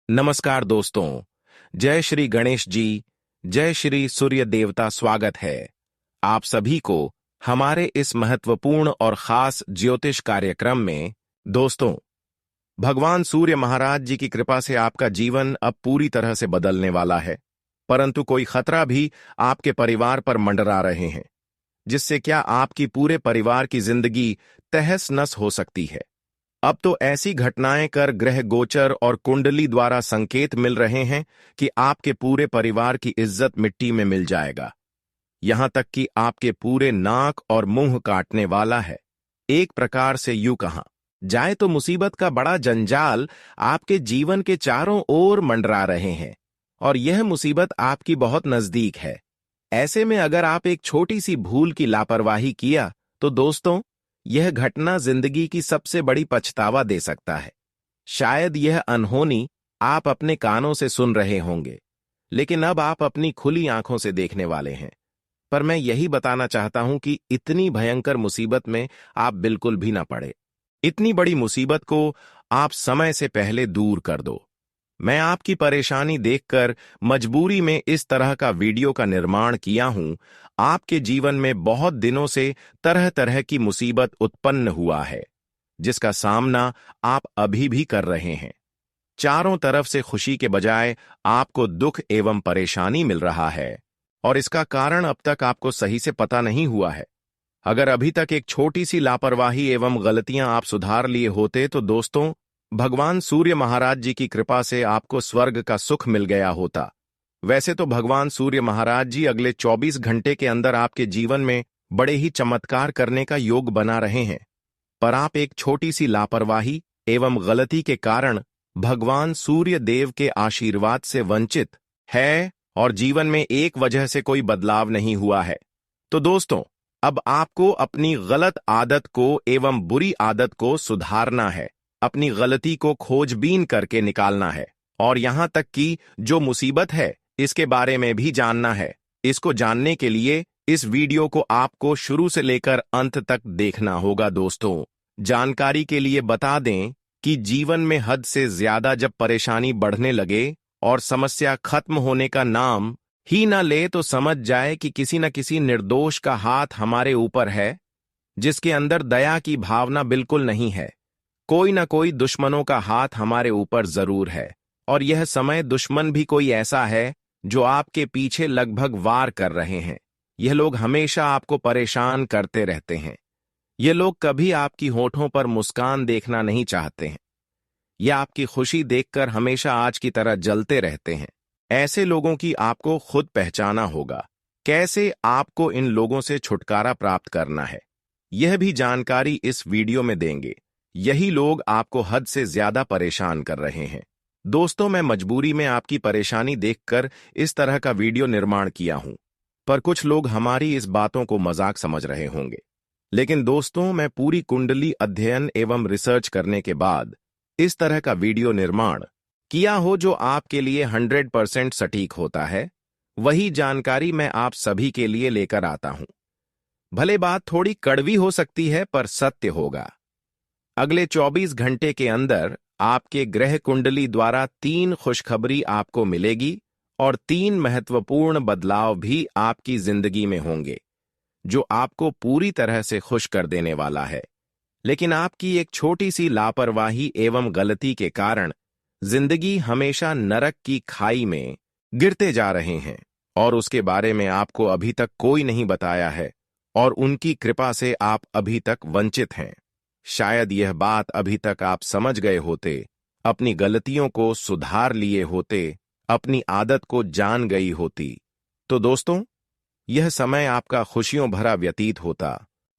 नमस्कार दोस्तों। जय श्री गणेश जी, जय श्री सूर्य देवता। स्वागत है आप सभी को हमारे इस महत्वपूर्ण और खास ज्योतिष कार्यक्रम में। दोस्तों, भगवान सूर्य महाराज जी की कृपा से आपका जीवन अब पूरी तरह से बदलने वाला है, परंतु कोई खतरा भी आपके परिवार पर मंडरा रहे हैं, जिससे क्या आपकी पूरे परिवार की जिंदगी तहस नस हो सकती है। अब तो ऐसी घटनाएं कर ग्रह गोचर और कुंडली द्वारा संकेत मिल रहे हैं कि आपके पूरे परिवार की इज्जत मिट्टी में मिल जाएगा। यहां तक कि आपके पूरे नाक और मुंह काटने वाला है। एक प्रकार से यूं कहा जाए तो मुसीबत का बड़ा जंजाल आपके जीवन के चारों ओर मंडरा रहे हैं और यह मुसीबत आपकी बहुत नजदीक है। ऐसे में अगर आप एक छोटी सी भूल की लापरवाही किया तो दोस्तों, यह घटना जिंदगी की सबसे बड़ी पछतावा दे सकता है। शायद यह अनहोनी आप अपने कानों से सुन रहे होंगे, लेकिन अब आप अपनी खुली आंखों से देखने वाले हैं। पर मैं यही बताना चाहता हूं कि इतनी भयंकर मुसीबत में आप बिल्कुल भी ना पड़े। इतनी बड़ी मुसीबत को आप समय से पहले दूर कर दो। मैं आपकी परेशानी देखकर मजबूरी में इस तरह का वीडियो का निर्माण किया हूं। आपके जीवन में बहुत दिनों से तरह तरह की मुसीबत उत्पन्न हुआ है, जिसका सामना आप अभी भी कर रहे हैं। चारों तरफ से खुशी के बजाय आपको दुख एवं परेशानी मिल रहा है, और इसका कारण अब तक आपको सही से पता नहीं हुआ है। अगर अभी तक एक छोटी सी लापरवाही एवं गलतियां आप सुधार लिए होते तो दोस्तों, भगवान सूर्य महाराज जी की कृपा से आपको स्वर्ग का सुख मिल गया होता। वैसे तो भगवान सूर्य महाराज जी अगले 24 घंटे के अंदर आपके जीवन में बड़े ही चमत्कार करने का योग बना रहे हैं, पर आप एक छोटी सी लापरवाही एवं गलती के कारण भगवान सूर्य देव के आशीर्वाद से वंचित है और जीवन में एक वजह से कोई बदलाव नहीं हुआ है। तो दोस्तों, अब आपको अपनी गलत आदत को एवं बुरी आदत को सुधारना है, अपनी गलती को खोजबीन करके निकालना है, और यहां तक कि जो मुसीबत है इसके बारे में भी जानना है। इसको जानने के लिए इस वीडियो को आपको शुरू से लेकर अंत तक देखना होगा। दोस्तों, जानकारी के लिए बता दें कि जीवन में हद से ज्यादा जब परेशानी बढ़ने लगे और समस्या खत्म होने का नाम ही न ले तो समझ जाए कि किसी न किसी निर्दोष का हाथ हमारे ऊपर है, जिसके अंदर दया की भावना बिल्कुल नहीं है। कोई ना कोई दुश्मनों का हाथ हमारे ऊपर जरूर है, और यह समय दुश्मन भी कोई ऐसा है जो आपके पीछे लगभग वार कर रहे हैं। यह लोग हमेशा आपको परेशान करते रहते हैं। ये लोग कभी आपकी होठों पर मुस्कान देखना नहीं चाहते हैं। ये आपकी खुशी देखकर हमेशा आज की तरह जलते रहते हैं। ऐसे लोगों की आपको खुद पहचाना होगा। कैसे आपको इन लोगों से छुटकारा प्राप्त करना है, यह भी जानकारी इस वीडियो में देंगे। यही लोग आपको हद से ज्यादा परेशान कर रहे हैं। दोस्तों, मैं मजबूरी में आपकी परेशानी देखकर इस तरह का वीडियो निर्माण किया हूं, पर कुछ लोग हमारी इस बातों को मजाक समझ रहे होंगे। लेकिन दोस्तों, मैं पूरी कुंडली अध्ययन एवं रिसर्च करने के बाद इस तरह का वीडियो निर्माण किया हो जो आपके लिए 100% सटीक होता है। वही जानकारी मैं आप सभी के लिए लेकर आता हूं। भले बात थोड़ी कड़वी हो सकती है, पर सत्य होगा। अगले 24 घंटे के अंदर आपके ग्रह कुंडली द्वारा 3 खुशखबरी आपको मिलेगी और 3 महत्वपूर्ण बदलाव भी आपकी जिंदगी में होंगे, जो आपको पूरी तरह से खुश कर देने वाला है। लेकिन आपकी एक छोटी सी लापरवाही एवं गलती के कारण जिंदगी हमेशा नरक की खाई में गिरते जा रहे हैं, और उसके बारे में आपको अभी तक कोई नहीं बताया है, और उनकी कृपा से आप अभी तक वंचित हैं। शायद यह बात अभी तक आप समझ गए होते, अपनी गलतियों को सुधार लिए होते, अपनी आदत को जान गई होती, तो दोस्तों, यह समय आपका खुशियों भरा व्यतीत होता।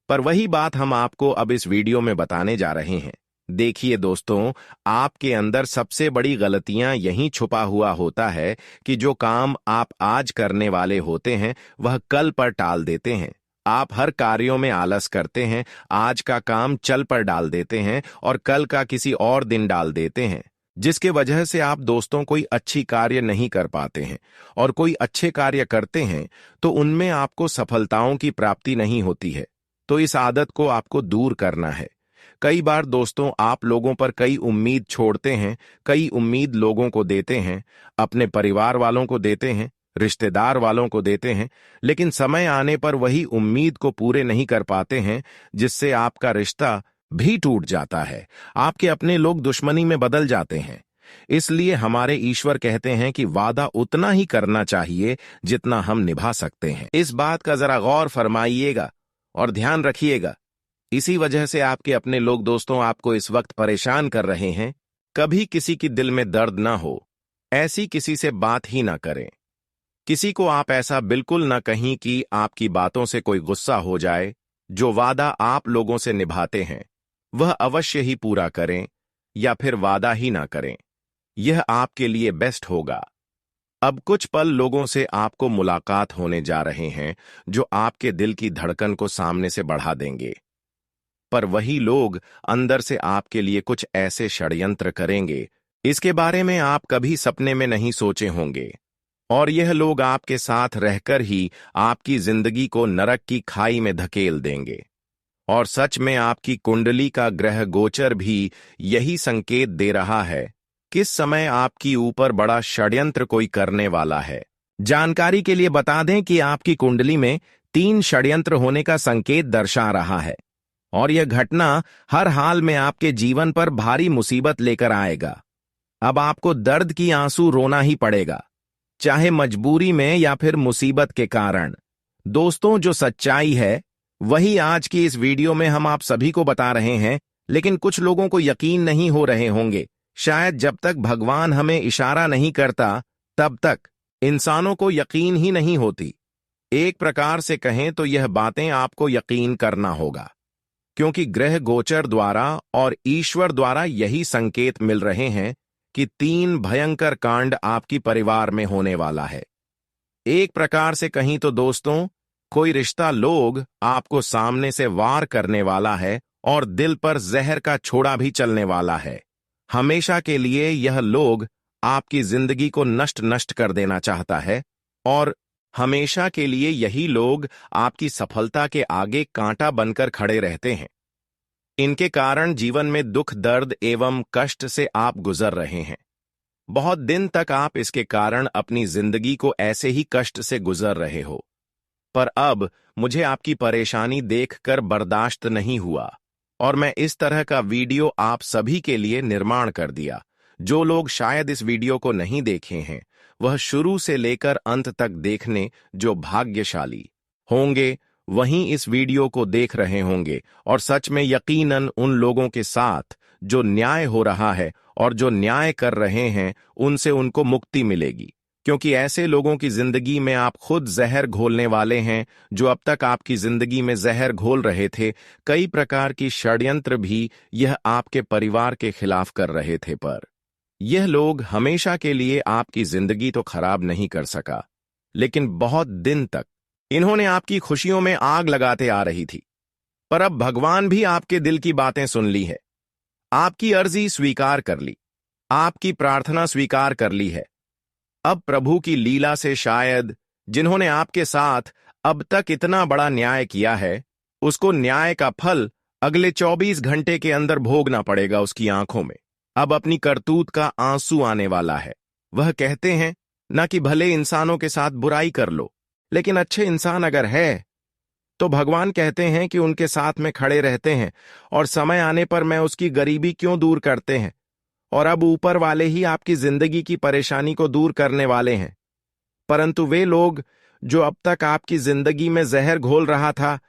पर वही बात हम आपको अब इस वीडियो में बताने जा रहे हैं। देखिए दोस्तों, आपके अंदर सबसे बड़ी गलतियां यहीं छुपा हुआ होता है कि जो काम आप आज करने वाले होते हैं वह कल पर टाल देते हैं। आप हर कार्यों में आलस करते हैं, आज का काम चल पर डाल देते हैं और कल का किसी और दिन डाल देते हैं, जिसके वजह से आप दोस्तों कोई अच्छी कार्य नहीं कर पाते हैं, और कोई अच्छे कार्य करते हैं तो उनमें आपको सफलताओं की प्राप्ति नहीं होती है। तो इस आदत को आपको दूर करना है। कई बार दोस्तों आप लोगों पर कई उम्मीद छोड़ते हैं, कई उम्मीद लोगों को देते हैं, अपने परिवार वालों को देते हैं, रिश्तेदार वालों को देते हैं, लेकिन समय आने पर वही उम्मीद को पूरे नहीं कर पाते हैं, जिससे आपका रिश्ता भी टूट जाता है। आपके अपने लोग दुश्मनी में बदल जाते हैं। इसलिए हमारे ईश्वर कहते हैं कि वादा उतना ही करना चाहिए जितना हम निभा सकते हैं। इस बात का जरा गौर फरमाइएगा और ध्यान रखिएगा। इसी वजह से आपके अपने लोग दोस्तों आपको इस वक्त परेशान कर रहे हैं। कभी किसी की दिल में दर्द ना हो, ऐसी किसी से बात ही ना करें। किसी को आप ऐसा बिल्कुल ना कहीं कि आपकी बातों से कोई गुस्सा हो जाए। जो वादा आप लोगों से निभाते हैं वह अवश्य ही पूरा करें, या फिर वादा ही ना करें। यह आपके लिए बेस्ट होगा। अब कुछ पल लोगों से आपको मुलाकात होने जा रहे हैं जो आपके दिल की धड़कन को सामने से बढ़ा देंगे। पर वही लोग अंदर से आपके लिए कुछ ऐसे षड्यंत्र करेंगे, इसके बारे में आप कभी सपने में नहीं सोचे होंगे। और यह लोग आपके साथ रहकर ही आपकी जिंदगी को नरक की खाई में धकेल देंगे। और सच में आपकी कुंडली का ग्रह गोचर भी यही संकेत दे रहा है किस समय आपकी ऊपर बड़ा षड्यंत्र कोई करने वाला है। जानकारी के लिए बता दें कि आपकी कुंडली में 3 षड्यंत्र होने का संकेत दर्शा रहा है, और यह घटना हर हाल में आपके जीवन पर भारी मुसीबत लेकर आएगा। अब आपको दर्द की आंसू रोना ही पड़ेगा, चाहे मजबूरी में या फिर मुसीबत के कारण। दोस्तों, जो सच्चाई है वही आज की इस वीडियो में हम आप सभी को बता रहे हैं, लेकिन कुछ लोगों को यकीन नहीं हो रहे होंगे। शायद जब तक भगवान हमें इशारा नहीं करता तब तक इंसानों को यकीन ही नहीं होती। एक प्रकार से कहें तो यह बातें आपको यकीन करना होगा, क्योंकि ग्रह गोचर द्वारा और ईश्वर द्वारा यही संकेत मिल रहे हैं कि 3 भयंकर कांड आपकी परिवार में होने वाला है। एक प्रकार से कहीं तो दोस्तों, कोई रिश्ता लोग आपको सामने से वार करने वाला है और दिल पर जहर का छोड़ा भी चलने वाला है। हमेशा के लिए यह लोग आपकी जिंदगी को नष्ट कर देना चाहता है, और हमेशा के लिए यही लोग आपकी सफलता के आगे कांटा बनकर खड़े रहते हैं। इनके कारण जीवन में दुख, दर्द एवं कष्ट से आप गुजर रहे हैं। बहुत दिन तक आप इसके कारण अपनी जिंदगी को ऐसे ही कष्ट से गुजर रहे हो। पर अब मुझे आपकी परेशानी देखकर बर्दाश्त नहीं हुआ, और मैं इस तरह का वीडियो आप सभी के लिए निर्माण कर दिया। जो लोग शायद इस वीडियो को नहीं देखे हैं, वह शुरू से लेकर अंत तक देखने जो भाग्यशाली होंगे वहीं इस वीडियो को देख रहे होंगे। और सच में यकीनन उन लोगों के साथ जो न्याय हो रहा है और जो न्याय कर रहे हैं, उनसे उनको मुक्ति मिलेगी, क्योंकि ऐसे लोगों की जिंदगी में आप खुद जहर घोलने वाले हैं। जो अब तक आपकी जिंदगी में जहर घोल रहे थे, कई प्रकार की षड्यंत्र भी यह आपके परिवार के खिलाफ कर रहे थे, पर यह लोग हमेशा के लिए आपकी जिंदगी तो खराब नहीं कर सका, लेकिन बहुत दिन तक इन्होंने आपकी खुशियों में आग लगाते आ रही थी। पर अब भगवान भी आपके दिल की बातें सुन ली है, आपकी अर्जी स्वीकार कर ली, आपकी प्रार्थना स्वीकार कर ली है। अब प्रभु की लीला से शायद जिन्होंने आपके साथ अब तक इतना बड़ा न्याय किया है, उसको न्याय का फल अगले 24 घंटे के अंदर भोगना पड़ेगा उसकी आंखों में। अब अपनी करतूत का आंसू आने वाला है। वह कहते हैं न कि भले इंसानों के साथ बुराई कर लो, लेकिन अच्छे इंसान अगर है तो भगवान कहते हैं कि उनके साथ में खड़े रहते हैं, और समय आने पर मैं उसकी गरीबी क्यों दूर करते हैं। और अब ऊपर वाले ही आपकी जिंदगी की परेशानी को दूर करने वाले हैं। परंतु वे लोग जो अब तक आपकी जिंदगी में जहर घोल रहा था,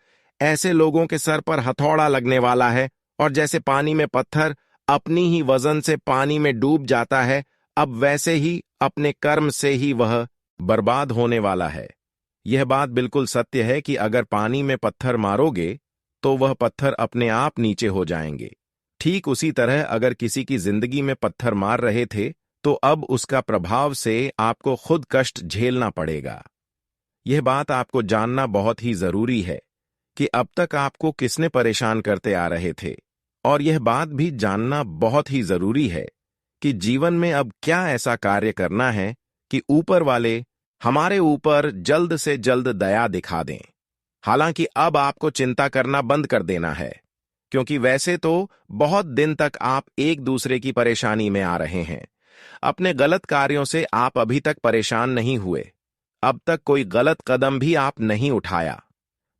ऐसे लोगों के सर पर हथौड़ा लगने वाला है, और जैसे पानी में पत्थर अपनी ही वजन से पानी में डूब जाता है, अब वैसे ही अपने कर्म से ही वह बर्बाद होने वाला है। यह बात बिल्कुल सत्य है कि अगर पानी में पत्थर मारोगे तो वह पत्थर अपने आप नीचे हो जाएंगे। ठीक उसी तरह अगर किसी की जिंदगी में पत्थर मार रहे थे, तो अब उसका प्रभाव से आपको खुद कष्ट झेलना पड़ेगा। यह बात आपको जानना बहुत ही जरूरी है कि अब तक आपको किसने परेशान करते आ रहे थे, और यह बात भी जानना बहुत ही जरूरी है कि जीवन में अब क्या ऐसा कार्य करना है कि ऊपर वाले हमारे ऊपर जल्द से जल्द दया दिखा दें। हालांकि अब आपको चिंता करना बंद कर देना है। क्योंकि वैसे तो बहुत दिन तक आप एक दूसरे की परेशानी में आ रहे हैं। अपने गलत कार्यों से आप अभी तक परेशान नहीं हुए। अब तक कोई गलत कदम भी आप नहीं उठाया।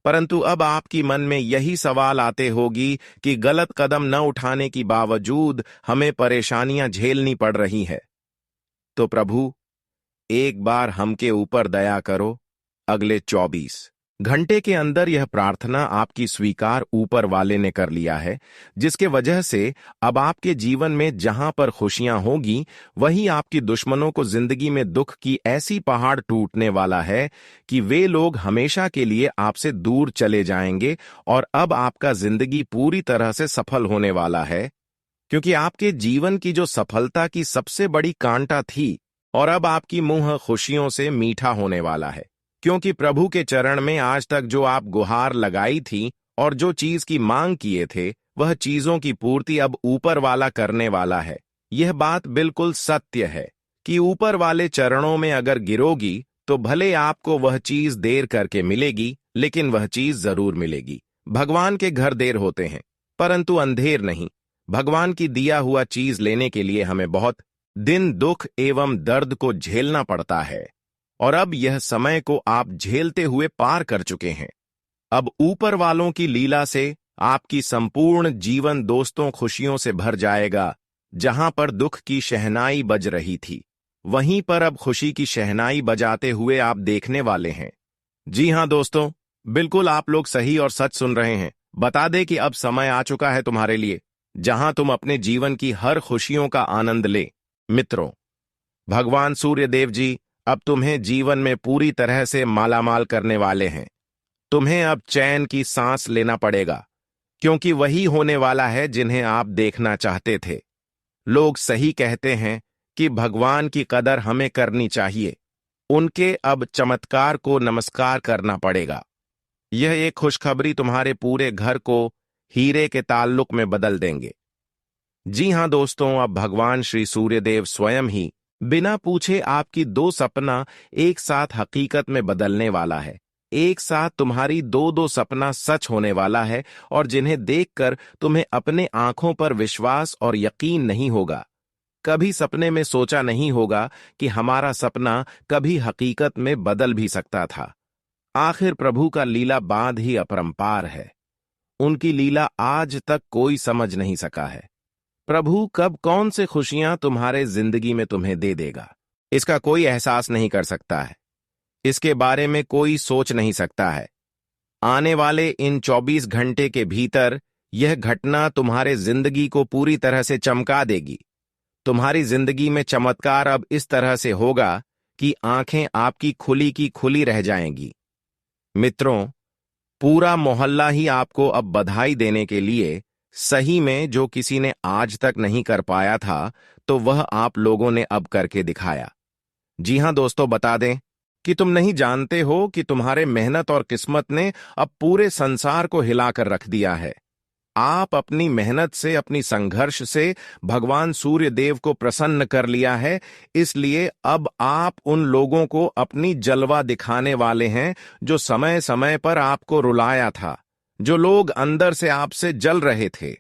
परंतु अब आपकी मन में यही सवाल आते होगी कि गलत कदम न उठाने की बावजूद हमें परेशानियां झेलनी पड़ रही है। तो प्रभु, एक बार हमके ऊपर दया करो। अगले 24 घंटे के अंदर यह प्रार्थना आपकी स्वीकार ऊपर वाले ने कर लिया है, जिसके वजह से अब आपके जीवन में जहां पर खुशियां होगी, वहीं आपकी दुश्मनों को जिंदगी में दुख की ऐसी पहाड़ टूटने वाला है कि वे लोग हमेशा के लिए आपसे दूर चले जाएंगे और अब आपका जिंदगी पूरी तरह से सफल होने वाला है। क्योंकि आपके जीवन की जो सफलता की सबसे बड़ी कांटा थी, और अब आपकी मुंह खुशियों से मीठा होने वाला है। क्योंकि प्रभु के चरण में आज तक जो आप गुहार लगाई थी और जो चीज की मांग किए थे, वह चीजों की पूर्ति अब ऊपर वाला करने वाला है। यह बात बिल्कुल सत्य है कि ऊपर वाले चरणों में अगर गिरोगी तो भले आपको वह चीज देर करके मिलेगी, लेकिन वह चीज जरूर मिलेगी। भगवान के घर देर होते हैं, परंतु अंधेर नहीं। भगवान की दिया हुआ चीज लेने के लिए हमें बहुत दिन दुख एवं दर्द को झेलना पड़ता है, और अब यह समय को आप झेलते हुए पार कर चुके हैं। अब ऊपर वालों की लीला से आपकी संपूर्ण जीवन दोस्तों खुशियों से भर जाएगा। जहां पर दुख की शहनाई बज रही थी, वहीं पर अब खुशी की शहनाई बजाते हुए आप देखने वाले हैं। जी हां दोस्तों, बिल्कुल आप लोग सही और सच सुन रहे हैं। बता दे कि अब समय आ चुका है तुम्हारे लिए, जहां तुम अपने जीवन की हर खुशियों का आनंद ले। मित्रों, भगवान सूर्यदेव जी अब तुम्हें जीवन में पूरी तरह से मालामाल करने वाले हैं। तुम्हें अब चैन की सांस लेना पड़ेगा, क्योंकि वही होने वाला है जिन्हें आप देखना चाहते थे। लोग सही कहते हैं कि भगवान की कदर हमें करनी चाहिए। उनके अब चमत्कार को नमस्कार करना पड़ेगा। यह एक खुशखबरी तुम्हारे पूरे घर को हीरे के ताल्लुक में बदल देंगे। जी हां दोस्तों, अब भगवान श्री सूर्यदेव स्वयं ही बिना पूछे आपकी दो सपना एक साथ हकीकत में बदलने वाला है। एक साथ तुम्हारी दो दो सपना सच होने वाला है, और जिन्हें देखकर तुम्हें अपने आंखों पर विश्वास और यकीन नहीं होगा। कभी सपने में सोचा नहीं होगा कि हमारा सपना कभी हकीकत में बदल भी सकता था। आखिर प्रभु का लीला बांध ही अपरंपार है। उनकी लीला आज तक कोई समझ नहीं सका है। प्रभु कब कौन से खुशियां तुम्हारे जिंदगी में तुम्हें दे देगा, इसका कोई एहसास नहीं कर सकता है। इसके बारे में कोई सोच नहीं सकता है। आने वाले इन 24 घंटे के भीतर यह घटना तुम्हारे जिंदगी को पूरी तरह से चमका देगी। तुम्हारी जिंदगी में चमत्कार अब इस तरह से होगा कि आंखें आपकी खुली की खुली रह जाएंगी। मित्रों, पूरा मोहल्ला ही आपको अब बधाई देने के लिए, सही में जो किसी ने आज तक नहीं कर पाया था, तो वह आप लोगों ने अब करके दिखाया। जी हां दोस्तों, बता दें कि तुम नहीं जानते हो कि तुम्हारे मेहनत और किस्मत ने अब पूरे संसार को हिलाकर रख दिया है। आप अपनी मेहनत से, अपनी संघर्ष से भगवान सूर्य देव को प्रसन्न कर लिया है। इसलिए अब आप उन लोगों को अपनी जलवा दिखाने वाले हैं जो समय समय पर आपको रुलाया था, जो लोग अंदर से आपसे जल रहे थे।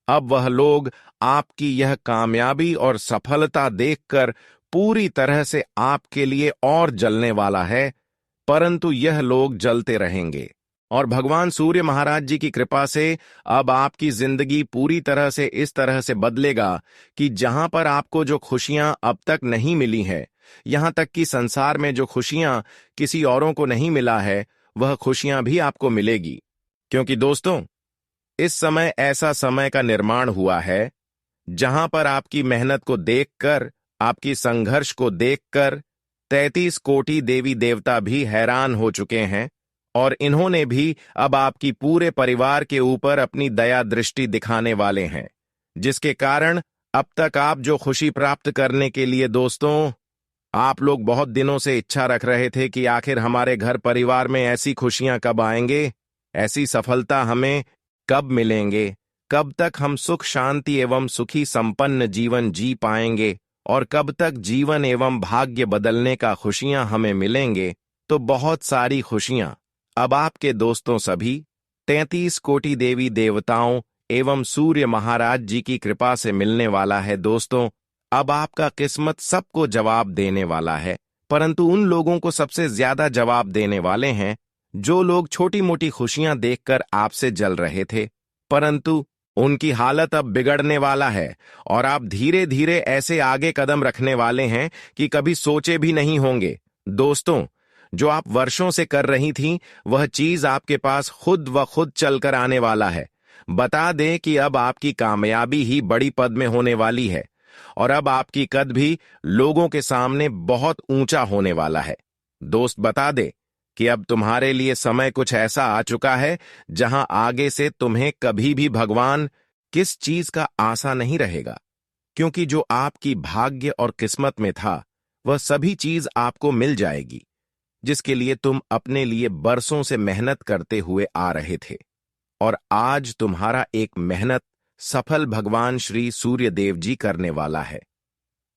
अब वह लोग आपकी यह कामयाबी और सफलता देखकर पूरी तरह से आपके लिए और जलने वाला है। परंतु यह लोग जलते रहेंगे, और भगवान सूर्य महाराज जी की कृपा से अब आपकी जिंदगी पूरी तरह से इस तरह से बदलेगा कि जहां पर आपको जो खुशियां अब तक नहीं मिली है, यहां तक कि संसार में जो खुशियां किसी औरों को नहीं मिला है, वह खुशियां भी आपको मिलेगी। क्योंकि दोस्तों, इस समय ऐसा समय का निर्माण हुआ है जहां पर आपकी मेहनत को देखकर, आपकी संघर्ष को देखकर 33 कोटि देवी देवता भी हैरान हो चुके हैं, और इन्होंने भी अब आपकी पूरे परिवार के ऊपर अपनी दया दृष्टि दिखाने वाले हैं, जिसके कारण अब तक आप जो खुशी प्राप्त करने के लिए दोस्तों, आप लोग बहुत दिनों से इच्छा रख रहे थे कि आखिर हमारे घर परिवार में ऐसी खुशियां कब आएंगे, ऐसी सफलता हमें कब मिलेंगे, कब तक हम सुख शांति एवं सुखी संपन्न जीवन जी पाएंगे, और कब तक जीवन एवं भाग्य बदलने का खुशियां हमें मिलेंगे। तो बहुत सारी खुशियां अब आपके दोस्तों सभी 33 कोटि देवी देवताओं एवं सूर्य महाराज जी की कृपा से मिलने वाला है। दोस्तों, अब आपका किस्मत सबको जवाब देने वाला है, परंतु उन लोगों को सबसे ज्यादा जवाब देने वाले हैं जो लोग छोटी मोटी खुशियां देखकर आपसे जल रहे थे, परंतु उनकी हालत अब बिगड़ने वाला है और आप धीरे धीरे ऐसे आगे कदम रखने वाले हैं कि कभी सोचे भी नहीं होंगे। दोस्तों, जो आप वर्षों से कर रही थीं, वह चीज आपके पास खुद व खुद चलकर आने वाला है। बता दें कि अब आपकी कामयाबी ही बड़ी पद में होने वाली है और अब आपकी कद भी लोगों के सामने बहुत ऊंचा होने वाला है। दोस्त, बता दे कि अब तुम्हारे लिए समय कुछ ऐसा आ चुका है जहां आगे से तुम्हें कभी भी भगवान किस चीज का आसा नहीं रहेगा, क्योंकि जो आपकी भाग्य और किस्मत में था वह सभी चीज आपको मिल जाएगी जिसके लिए तुम अपने लिए बरसों से मेहनत करते हुए आ रहे थे। और आज तुम्हारा एक मेहनत सफल भगवान श्री सूर्य देव जी करने वाला है।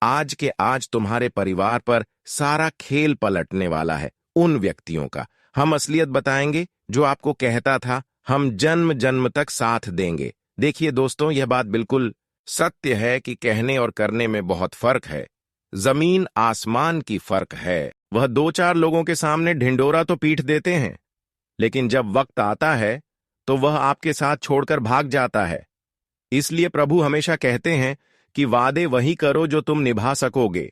आज के आज तुम्हारे परिवार पर सारा खेल पलटने वाला है। उन व्यक्तियों का हम असलियत बताएंगे जो आपको कहता था हम जन्म जन्म तक साथ देंगे। देखिए दोस्तों, यह बात बिल्कुल सत्य है कि कहने और करने में बहुत फर्क है, जमीन आसमान की फर्क है। वह दो चार लोगों के सामने ढिंडोरा तो पीट देते हैं, लेकिन जब वक्त आता है तो वह आपके साथ छोड़कर भाग जाता है। इसलिए प्रभु हमेशा कहते हैं कि वादे वही करो जो तुम निभा सकोगे।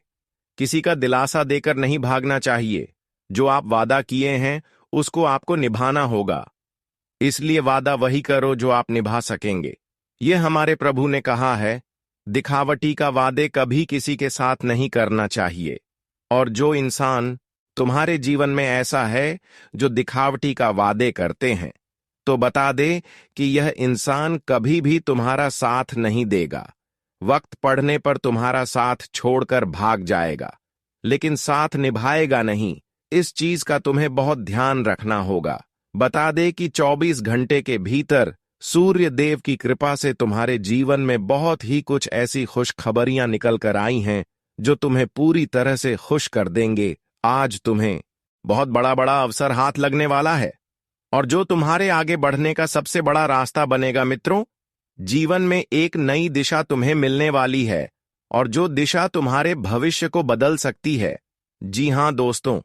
किसी का दिलासा देकर नहीं भागना चाहिए। जो आप वादा किए हैं उसको आपको निभाना होगा, इसलिए वादा वही करो जो आप निभा सकेंगे। यह हमारे प्रभु ने कहा है। दिखावटी का वादे कभी किसी के साथ नहीं करना चाहिए। और जो इंसान तुम्हारे जीवन में ऐसा है जो दिखावटी का वादे करते हैं, तो बता दे कि यह इंसान कभी भी तुम्हारा साथ नहीं देगा। वक्त पड़ने पर तुम्हारा साथ छोड़कर भाग जाएगा, लेकिन साथ निभाएगा नहीं। इस चीज का तुम्हें बहुत ध्यान रखना होगा। बता दे कि 24 घंटे के भीतर सूर्य देव की कृपा से तुम्हारे जीवन में बहुत ही कुछ ऐसी खुशखबरियां निकल कर आई हैं जो तुम्हें पूरी तरह से खुश कर देंगे। आज तुम्हें बहुत बड़ा बड़ा अवसर हाथ लगने वाला है और जो तुम्हारे आगे बढ़ने का सबसे बड़ा रास्ता बनेगा। मित्रों, जीवन में एक नई दिशा तुम्हें मिलने वाली है और जो दिशा तुम्हारे भविष्य को बदल सकती है। जी हां दोस्तों,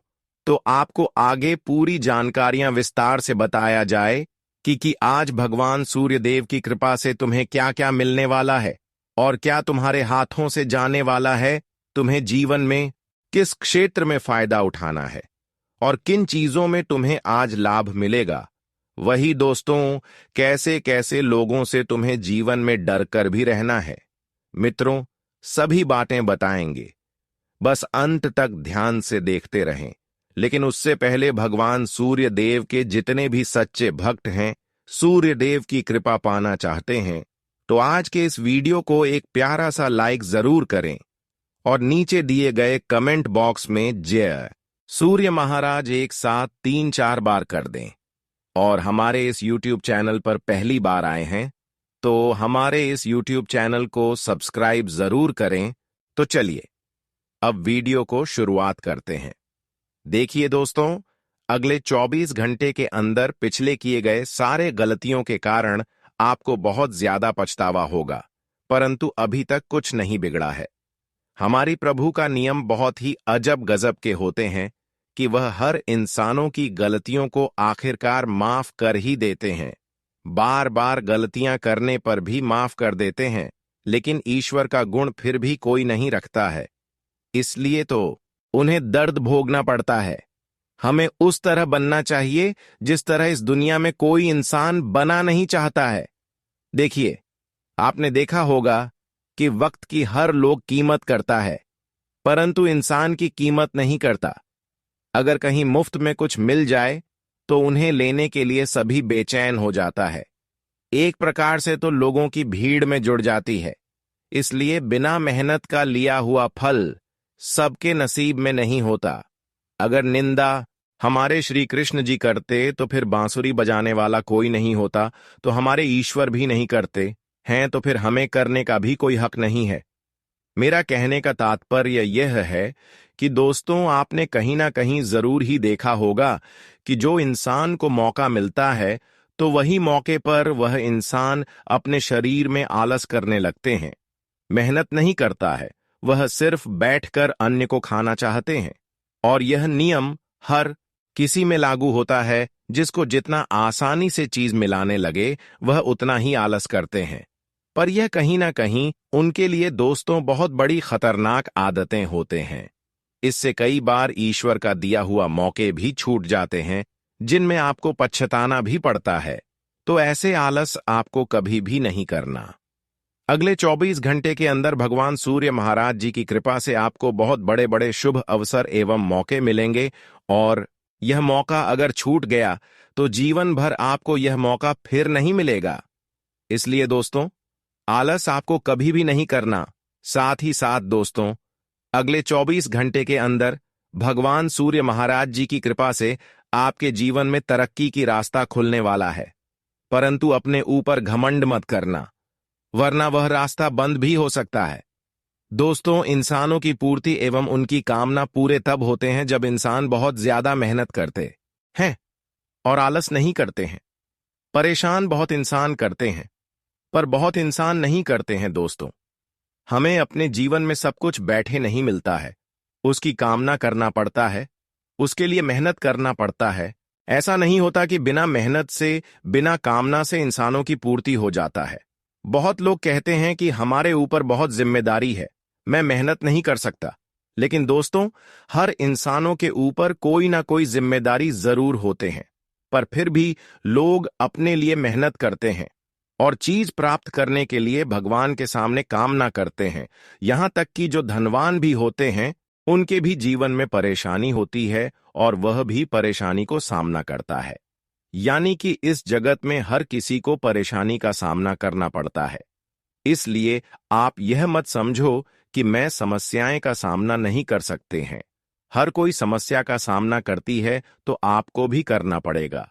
तो आपको आगे पूरी जानकारियां विस्तार से बताया जाए कि आज भगवान सूर्यदेव की कृपा से तुम्हें क्या क्या मिलने वाला है और क्या तुम्हारे हाथों से जाने वाला है। तुम्हें जीवन में किस क्षेत्र में फायदा उठाना है और किन चीजों में तुम्हें आज लाभ मिलेगा। वही दोस्तों, कैसे कैसे लोगों से तुम्हें जीवन में डर कर भी रहना है। मित्रों, सभी बातें बताएंगे, बस अंत तक ध्यान से देखते रहें। लेकिन उससे पहले भगवान सूर्य देव के जितने भी सच्चे भक्त हैं, सूर्य देव की कृपा पाना चाहते हैं, तो आज के इस वीडियो को एक प्यारा सा लाइक जरूर करें और नीचे दिए गए कमेंट बॉक्स में जय सूर्य महाराज एक साथ 3-4 बार कर दें। और हमारे इस YouTube चैनल पर पहली बार आए हैं तो हमारे इस YouTube चैनल को सब्सक्राइब जरूर करें। तो चलिए अब वीडियो को शुरुआत करते हैं। देखिए दोस्तों, अगले 24 घंटे के अंदर पिछले किए गए सारे गलतियों के कारण आपको बहुत ज्यादा पछतावा होगा, परंतु अभी तक कुछ नहीं बिगड़ा है। हमारी प्रभु का नियम बहुत ही अजब गजब के होते हैं कि वह हर इंसानों की गलतियों को आखिरकार माफ कर ही देते हैं। बार बार गलतियां करने पर भी माफ कर देते हैं, लेकिन ईश्वर का गुण फिर भी कोई नहीं रखता है। इसलिए तो उन्हें दर्द भोगना पड़ता है। हमें उस तरह बनना चाहिए जिस तरह इस दुनिया में कोई इंसान बना नहीं चाहता है। देखिए, आपने देखा होगा कि वक्त की हर लोग कीमत करता है, परंतु इंसान की कीमत नहीं करता। अगर कहीं मुफ्त में कुछ मिल जाए तो उन्हें लेने के लिए सभी बेचैन हो जाता है। एक प्रकार से तो लोगों की भीड़ में जुड़ जाती है। इसलिए बिना मेहनत का लिया हुआ फल सबके नसीब में नहीं होता। अगर निंदा हमारे श्री कृष्ण जी करते तो फिर बांसुरी बजाने वाला कोई नहीं होता, तो हमारे ईश्वर भी नहीं करते हैं, तो फिर हमें करने का भी कोई हक नहीं है। मेरा कहने का तात्पर्य यह है कि दोस्तों, आपने कहीं ना कहीं जरूर ही देखा होगा कि जो इंसान को मौका मिलता है तो तो वही मौके पर वह इंसान अपने शरीर में आलस करने लगते हैं। मेहनत नहीं करता है, वह सिर्फ बैठकर अन्य को खाना चाहते हैं। और यह नियम हर किसी में लागू होता है। जिसको जितना आसानी से चीज मिलाने लगे वह उतना ही आलस करते हैं। पर यह कहीं ना कहीं उनके लिए दोस्तों बहुत बड़ी खतरनाक आदतें होते हैं। इससे कई बार ईश्वर का दिया हुआ मौके भी छूट जाते हैं, जिनमें आपको पछताना भी पड़ता है। तो ऐसे आलस आपको कभी भी नहीं करना। अगले 24 घंटे के अंदर भगवान सूर्य महाराज जी की कृपा से आपको बहुत बड़े बड़े शुभ अवसर एवं मौके मिलेंगे। और यह मौका अगर छूट गया तो जीवन भर आपको यह मौका फिर नहीं मिलेगा। इसलिए दोस्तों, आलस आपको कभी भी नहीं करना। साथ ही साथ दोस्तों, अगले 24 घंटे के अंदर भगवान सूर्य महाराज जी की कृपा से आपके जीवन में तरक्की की रास्ता खुलने वाला है। परंतु अपने ऊपर घमंड मत करना, वरना वह रास्ता बंद भी हो सकता है। दोस्तों, इंसानों की पूर्ति एवं उनकी कामना पूरे तब होते हैं जब इंसान बहुत ज्यादा मेहनत करते हैं और आलस नहीं करते हैं। परेशान बहुत इंसान करते हैं, पर बहुत इंसान नहीं करते हैं। दोस्तों, हमें अपने जीवन में सब कुछ बैठे नहीं मिलता है, उसकी कामना करना पड़ता है, उसके लिए मेहनत करना पड़ता है। ऐसा नहीं होता कि बिना मेहनत से, बिना कामना से इंसानों की पूर्ति हो जाता है। बहुत लोग कहते हैं कि हमारे ऊपर बहुत जिम्मेदारी है, मैं मेहनत नहीं कर सकता। लेकिन दोस्तों, हर इंसानों के ऊपर कोई ना कोई जिम्मेदारी जरूर होते हैं, पर फिर भी लोग अपने लिए मेहनत करते हैं और चीज प्राप्त करने के लिए भगवान के सामने कामना करते हैं। यहां तक कि जो धनवान भी होते हैं, उनके भी जीवन में परेशानी होती है और वह भी परेशानी को सामना करता है। यानी कि इस जगत में हर किसी को परेशानी का सामना करना पड़ता है। इसलिए आप यह मत समझो कि मैं समस्याएं का सामना नहीं कर सकते हैं। हर कोई समस्या का सामना करती है, तो आपको भी करना पड़ेगा।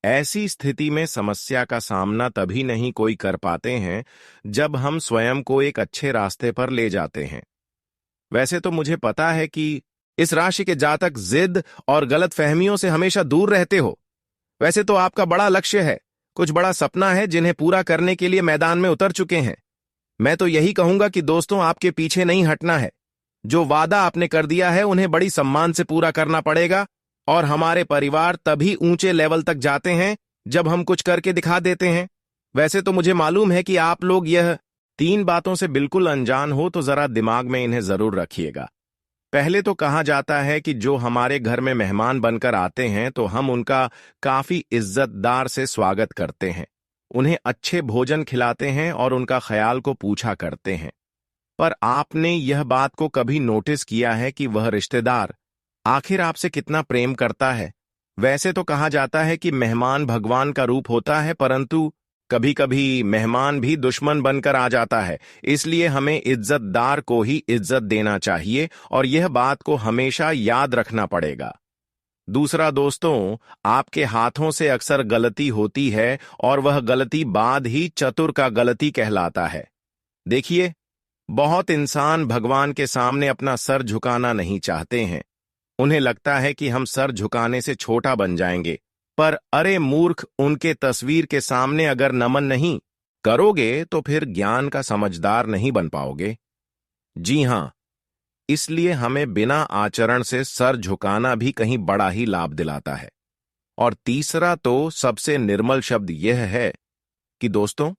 ऐसी स्थिति में समस्या का सामना तभी नहीं कोई कर पाते हैं जब हम स्वयं को एक अच्छे रास्ते पर ले जाते हैं। वैसे तो मुझे पता है कि इस राशि के जातक जिद और गलतफहमियों से हमेशा दूर रहते हो। वैसे तो आपका बड़ा लक्ष्य है, कुछ बड़ा सपना है जिन्हें पूरा करने के लिए मैदान में उतर चुके हैं। मैं तो यही कहूंगा कि दोस्तों, आपके पीछे नहीं हटना है। जो वादा आपने कर दिया है उन्हें बड़ी सम्मान से पूरा करना पड़ेगा। और हमारे परिवार तभी ऊंचे लेवल तक जाते हैं जब हम कुछ करके दिखा देते हैं। वैसे तो मुझे मालूम है कि आप लोग यह 3 बातों से बिल्कुल अनजान हो, तो जरा दिमाग में इन्हें जरूर रखिएगा। पहले तो कहा जाता है कि जो हमारे घर में मेहमान बनकर आते हैं तो हम उनका काफी इज्जतदार से स्वागत करते हैं, उन्हें अच्छे भोजन खिलाते हैं और उनका ख्याल को पूछा करते हैं। पर आपने यह बात को कभी नोटिस किया है कि वह रिश्तेदार आखिर आपसे कितना प्रेम करता है? वैसे तो कहा जाता है कि मेहमान भगवान का रूप होता है, परंतु कभी कभी मेहमान भी दुश्मन बनकर आ जाता है। इसलिए हमें इज्जतदार को ही इज्जत देना चाहिए और यह बात को हमेशा याद रखना पड़ेगा। दूसरा दोस्तों, आपके हाथों से अक्सर गलती होती है और वह गलती बाद ही चतुर का गलती कहलाता है। देखिए, बहुत इंसान भगवान के सामने अपना सर झुकाना नहीं चाहते हैं। उन्हें लगता है कि हम सर झुकाने से छोटा बन जाएंगे। पर अरे मूर्ख, उनके तस्वीर के सामने अगर नमन नहीं करोगे तो फिर ज्ञान का समझदार नहीं बन पाओगे। जी हां, इसलिए हमें बिना आचरण से सर झुकाना भी कहीं बड़ा ही लाभ दिलाता है। और तीसरा तो सबसे निर्मल शब्द यह है कि दोस्तों,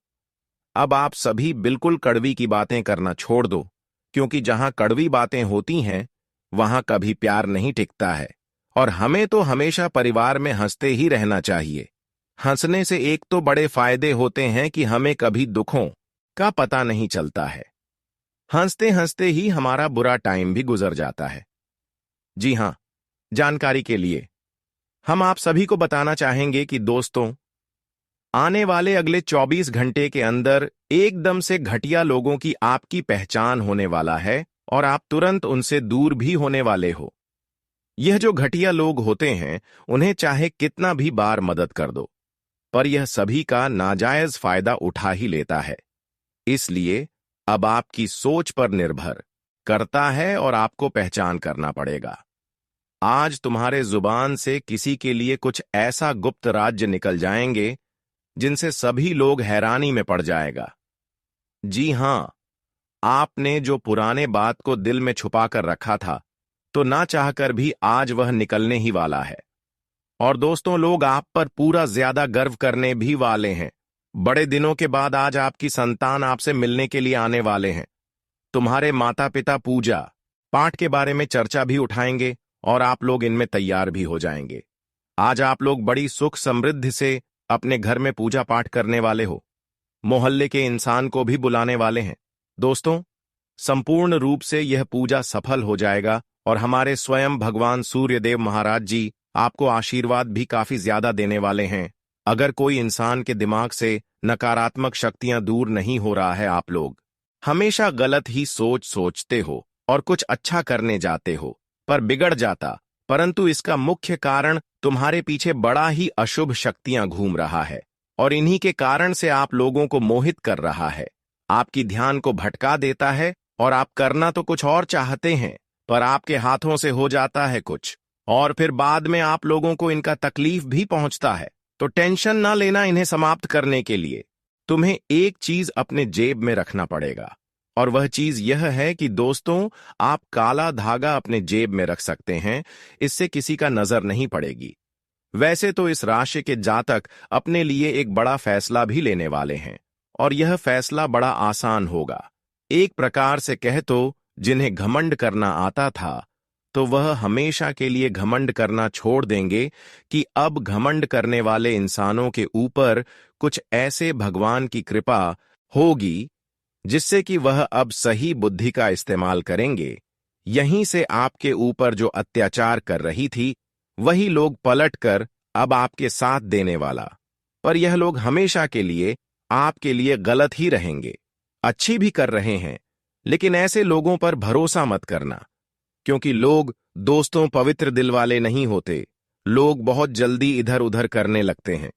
अब आप सभी बिल्कुल कड़वी की बातें करना छोड़ दो, क्योंकि जहां कड़वी बातें होती हैं वहां कभी प्यार नहीं टिकता है। और हमें तो हमेशा परिवार में हंसते ही रहना चाहिए। हंसने से एक तो बड़े फायदे होते हैं कि हमें कभी दुखों का पता नहीं चलता है। हंसते हंसते ही हमारा बुरा टाइम भी गुजर जाता है। जी हां, जानकारी के लिए हम आप सभी को बताना चाहेंगे कि दोस्तों, आने वाले अगले 24 घंटे के अंदर एकदम से घटिया लोगों की आपकी पहचान होने वाला है और आप तुरंत उनसे दूर भी होने वाले हो। यह जो घटिया लोग होते हैं, उन्हें चाहे कितना भी बार मदद कर दो, पर यह सभी का नाजायज फायदा उठा ही लेता है। इसलिए अब आपकी सोच पर निर्भर करता है और आपको पहचान करना पड़ेगा। आज तुम्हारे जुबान से किसी के लिए कुछ ऐसा गुप्त राज्य निकल जाएंगे जिनसे सभी लोग हैरानी में पड़ जाएगा। जी हां, आपने जो पुराने बात को दिल में छुपा कर रखा था, तो ना चाहकर भी आज वह निकलने ही वाला है। और दोस्तों, लोग आप पर पूरा ज्यादा गर्व करने भी वाले हैं। बड़े दिनों के बाद आज आपकी संतान आपसे मिलने के लिए आने वाले हैं। तुम्हारे माता पिता पूजा पाठ के बारे में चर्चा भी उठाएंगे और आप लोग इनमें तैयार भी हो जाएंगे। आज आप लोग बड़ी सुख समृद्धि से अपने घर में पूजा पाठ करने वाले हो। मोहल्ले के इंसान को भी बुलाने वाले हैं। दोस्तों, संपूर्ण रूप से यह पूजा सफल हो जाएगा और हमारे स्वयं भगवान सूर्यदेव महाराज जी आपको आशीर्वाद भी काफी ज्यादा देने वाले हैं। अगर कोई इंसान के दिमाग से नकारात्मक शक्तियां दूर नहीं हो रहा है, आप लोग हमेशा गलत ही सोचते हो और कुछ अच्छा करने जाते हो पर बिगड़ जाता, परंतु इसका मुख्य कारण तुम्हारे पीछे बड़ा ही अशुभ शक्तियां घूम रहा है और इन्हीं के कारण से आप लोगों को मोहित कर रहा है, आपकी ध्यान को भटका देता है और आप करना तो कुछ और चाहते हैं पर आपके हाथों से हो जाता है कुछ और फिर बाद में आप लोगों को इनका तकलीफ भी पहुंचता है। तो टेंशन ना लेना। इन्हें समाप्त करने के लिए तुम्हें एक चीज अपने जेब में रखना पड़ेगा और वह चीज यह है कि दोस्तों, आप काला धागा अपने जेब में रख सकते हैं, इससे किसी का नजर नहीं पड़ेगी। वैसे तो इस राशि के जातक अपने लिए एक बड़ा फैसला भी लेने वाले हैं और यह फैसला बड़ा आसान होगा। एक प्रकार से कह तो जिन्हें घमंड करना आता था तो वह हमेशा के लिए घमंड करना छोड़ देंगे कि अब घमंड करने वाले इंसानों के ऊपर कुछ ऐसे भगवान की कृपा होगी जिससे कि वह अब सही बुद्धि का इस्तेमाल करेंगे। यहीं से आपके ऊपर जो अत्याचार कर रही थी वही लोग पलट कर अब आपके साथ देने वाला, पर यह लोग हमेशा के लिए आपके लिए गलत ही रहेंगे। अच्छी भी कर रहे हैं, लेकिन ऐसे लोगों पर भरोसा मत करना, क्योंकि लोग दोस्तों पवित्र दिल वाले नहीं होते। लोग बहुत जल्दी इधर उधर करने लगते हैं।